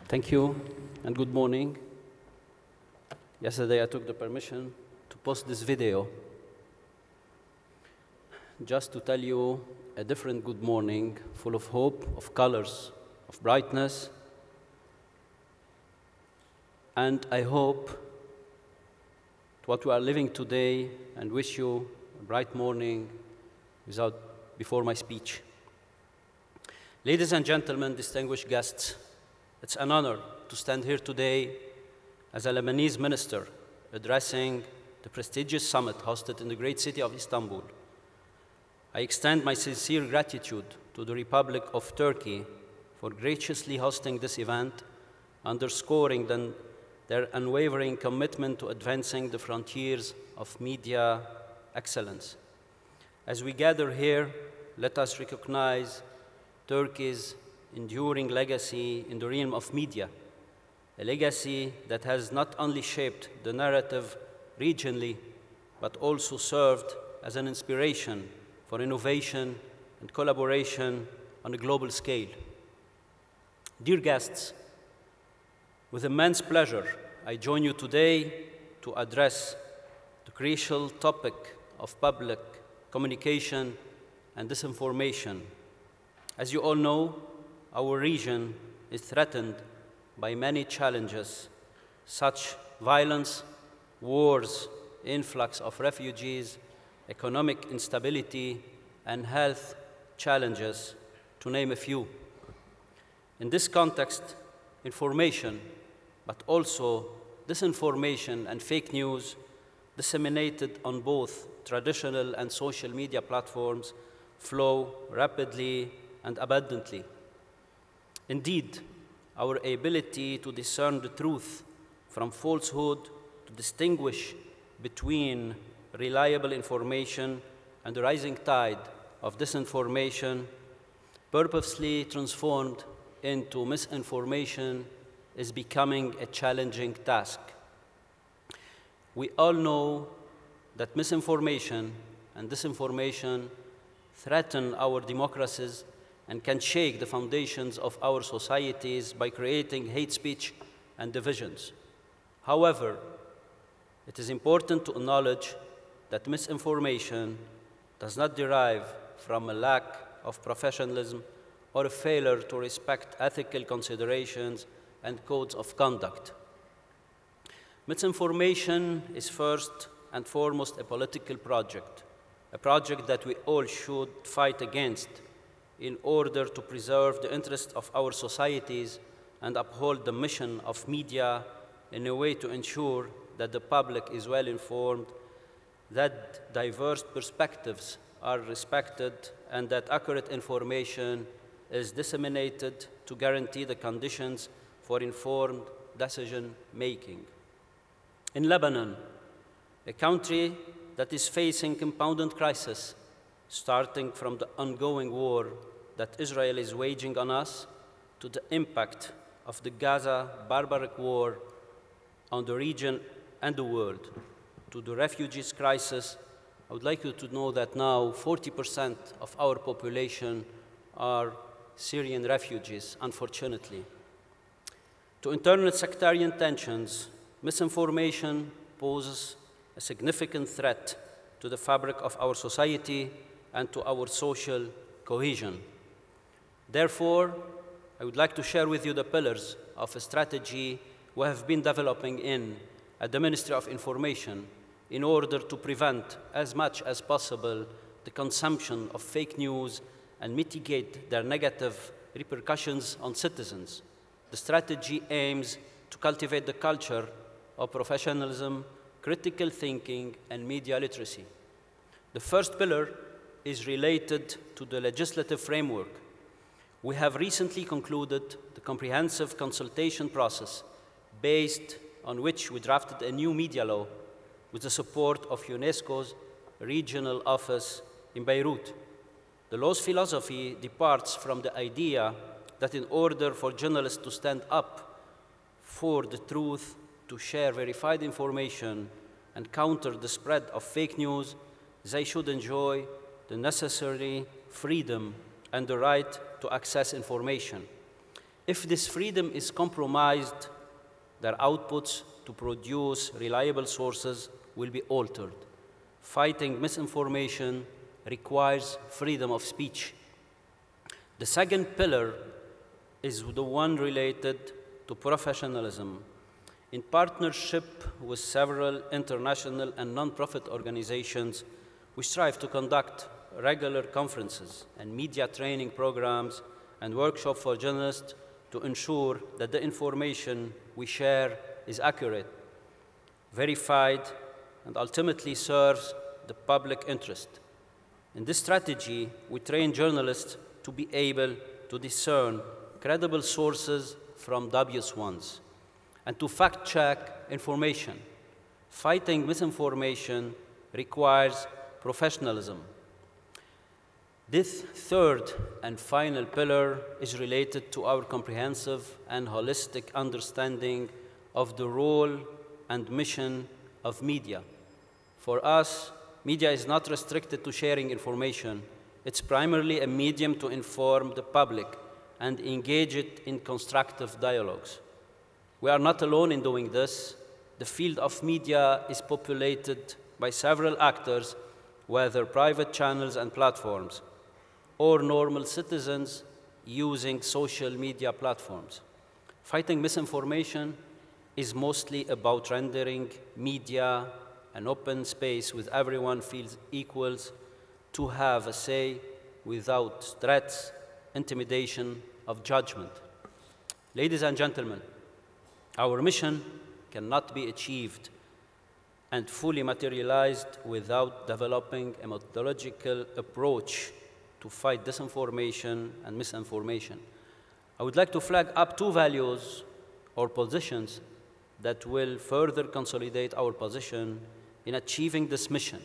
Thank you and good morning. Yesterday I took the permission to post this video just to tell you a different good morning full of hope, of colors, of brightness. And I hope what we are living today and wish you a bright morning before my speech. Ladies and gentlemen, distinguished guests, it's an honor to stand here today as a Lebanese minister addressing the prestigious summit hosted in the great city of Istanbul. I extend my sincere gratitude to the Republic of Turkey for graciously hosting this event, underscoring their unwavering commitment to advancing the frontiers of media excellence. As we gather here, let us recognize Turkey's enduring legacy in the realm of media, a legacy that has not only shaped the narrative regionally, but also served as an inspiration for innovation and collaboration on a global scale. Dear guests, with immense pleasure, I join you today to address the crucial topic of public communication and disinformation. As you all know, our region is threatened by many challenges, such violence, wars, influx of refugees, economic instability, and health challenges, to name a few. In this context, information, but also disinformation and fake news disseminated on both traditional and social media platforms flow rapidly and abundantly. Indeed, our ability to discern the truth from falsehood, to distinguish between reliable information and the rising tide of disinformation, purposely transformed into misinformation, is becoming a challenging task. We all know that misinformation and disinformation threaten our democracies and can shake the foundations of our societies by creating hate speech and divisions. However, it is important to acknowledge that misinformation does not derive from a lack of professionalism or a failure to respect ethical considerations and codes of conduct. Misinformation is first and foremost a political project, a project that we all should fight against in order to preserve the interests of our societies and uphold the mission of media in a way to ensure that the public is well informed, that diverse perspectives are respected, and that accurate information is disseminated to guarantee the conditions for informed decision-making. In Lebanon, a country that is facing compounded crisis, starting from the ongoing war that Israel is waging on us, to the impact of the Gaza barbaric war on the region and the world, to the refugees crisis. I would like you to know that now 40% of our population are Syrian refugees, unfortunately. To internal sectarian tensions, misinformation poses a significant threat to the fabric of our society and to our social cohesion. Therefore, I would like to share with you the pillars of a strategy we have been developing at the Ministry of Information in order to prevent as much as possible the consumption of fake news and mitigate their negative repercussions on citizens. The strategy aims to cultivate the culture of professionalism, critical thinking, and media literacy. The first pillar is related to the legislative framework. We have recently concluded the comprehensive consultation process based on which we drafted a new media law with the support of UNESCO's regional office in Beirut. The law's philosophy departs from the idea that in order for journalists to stand up for the truth, to share verified information, and counter the spread of fake news, they should enjoy the necessary freedom and the right to access information. If this freedom is compromised, their outputs to produce reliable sources will be altered. Fighting misinformation requires freedom of speech. The second pillar is the one related to professionalism. In partnership with several international and non-profit organizations, we strive to conduct regular conferences and media training programs and workshops for journalists to ensure that the information we share is accurate, verified, and ultimately serves the public interest. In this strategy, we train journalists to be able to discern credible sources from dubious ones and to fact-check information. Fighting misinformation requires professionalism. This third and final pillar is related to our comprehensive and holistic understanding of the role and mission of media. For us, media is not restricted to sharing information. It's primarily a medium to inform the public and engage it in constructive dialogues. We are not alone in doing this. The field of media is populated by several actors, whether private channels and platforms, or normal citizens using social media platforms. Fighting misinformation is mostly about rendering media an open space where everyone feels equals to have a say without threats, intimidation, of judgment. Ladies and gentlemen, our mission cannot be achieved and fully materialized without developing a methodological approach to fight disinformation and misinformation. I would like to flag up two values or positions that will further consolidate our position in achieving this mission.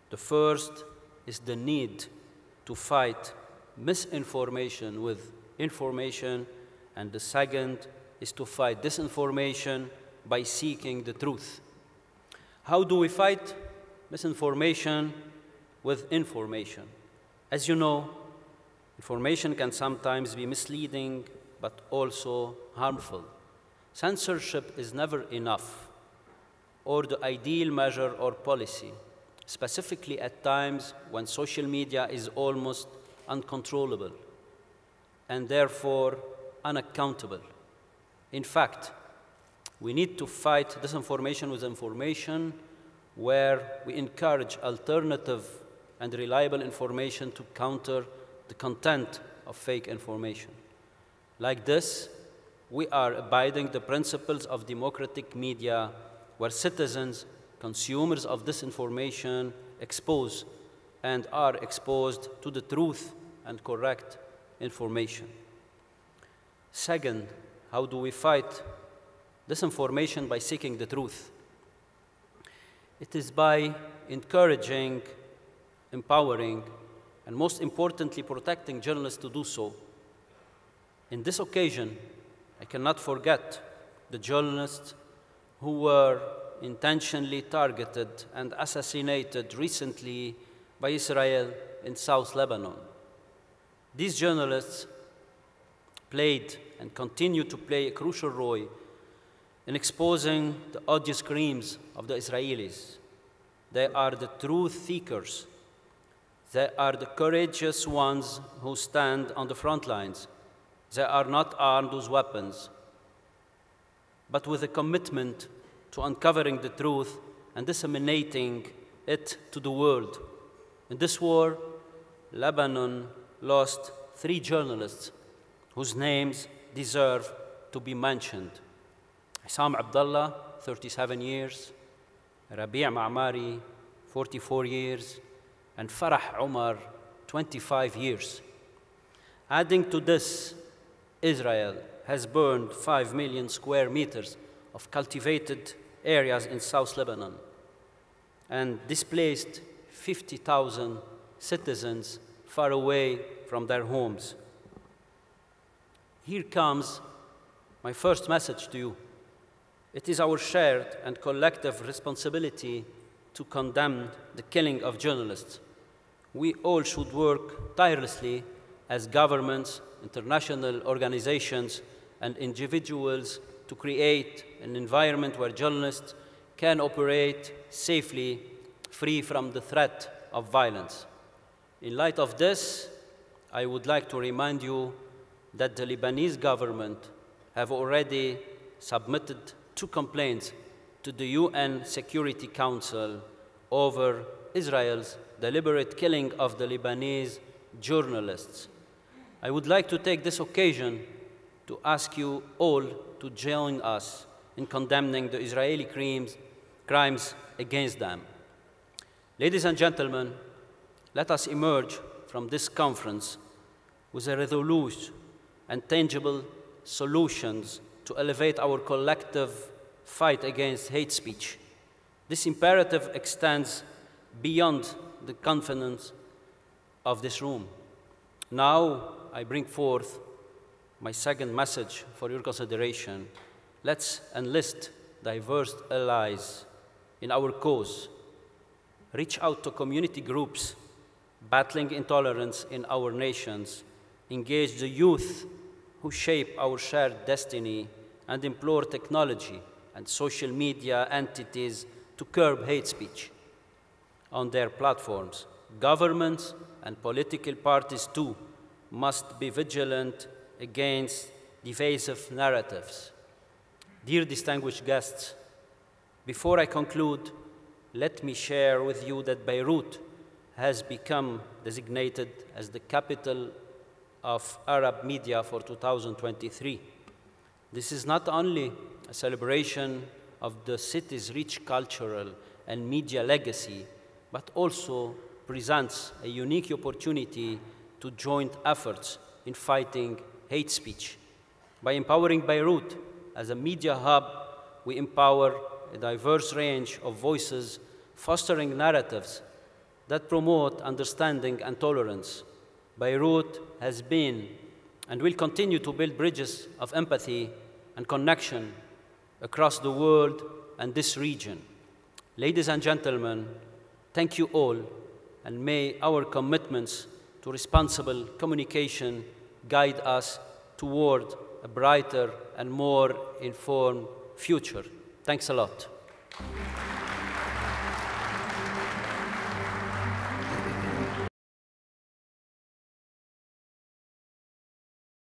The first is the need to fight misinformation with information, and the second is to fight disinformation by seeking the truth. How do we fight misinformation with information? As you know, information can sometimes be misleading, but also harmful. Censorship is never enough, or the ideal measure or policy, specifically at times when social media is almost uncontrollable and therefore unaccountable. In fact, we need to fight disinformation with information where we encourage alternative and reliable information to counter the content of fake information. Like this, we are abiding the principles of democratic media where citizens, consumers of disinformation, expose and are exposed to the truth and correct information. Second, how do we fight disinformation by seeking the truth? It is by encouraging, empowering, and most importantly, protecting journalists to do so. In this occasion, I cannot forget the journalists who were intentionally targeted and assassinated recently by Israel in South Lebanon. These journalists played and continue to play a crucial role in exposing the odious crimes of the Israelis. They are the truth seekers. They are the courageous ones who stand on the front lines. They are not armed with weapons, but with a commitment to uncovering the truth and disseminating it to the world. In this war, Lebanon lost 3 journalists whose names deserve to be mentioned. Issam Abdallah, 37 years, Rabi' Ma'mari, 44 years, and Farah Umar, 25 years. Adding to this, Israel has burned 5 million square meters of cultivated areas in South Lebanon and displaced 50,000 citizens far away from their homes. Here comes my first message to you. It is our shared and collective responsibility to condemn the killing of journalists. We all should work tirelessly as governments, international organizations, and individuals to create an environment where journalists can operate safely, free from the threat of violence. In light of this, I would like to remind you that the Lebanese government have already submitted 2 complaints to the UN Security Council over Israel's deliberate killing of the Lebanese journalists. I would like to take this occasion to ask you all to join us in condemning the Israeli crimes against them. Ladies and gentlemen, let us emerge from this conference with a resolute and tangible solutions to elevate our collective fight against hate speech. This imperative extends beyond the confines of this room. Now, I bring forth my second message for your consideration. Let's enlist diverse allies in our cause. Reach out to community groups battling intolerance in our nations. Engage the youth who shape our shared destiny, and implore technology and social media entities to curb hate speech on their platforms. Governments and political parties, too, must be vigilant against divisive narratives. Dear distinguished guests, before I conclude, let me share with you that Beirut has become designated as the capital of Arab media for 2023. This is not only a celebration of the city's rich cultural and media legacy, but also presents a unique opportunity to joint efforts in fighting hate speech. By empowering Beirut as a media hub, we empower a diverse range of voices, fostering narratives that promote understanding and tolerance. Beirut has been and will continue to build bridges of empathy and connection across the world and this region. Ladies and gentlemen, thank you all, and may our commitments to responsible communication guide us toward a brighter and more informed future. Thanks a lot.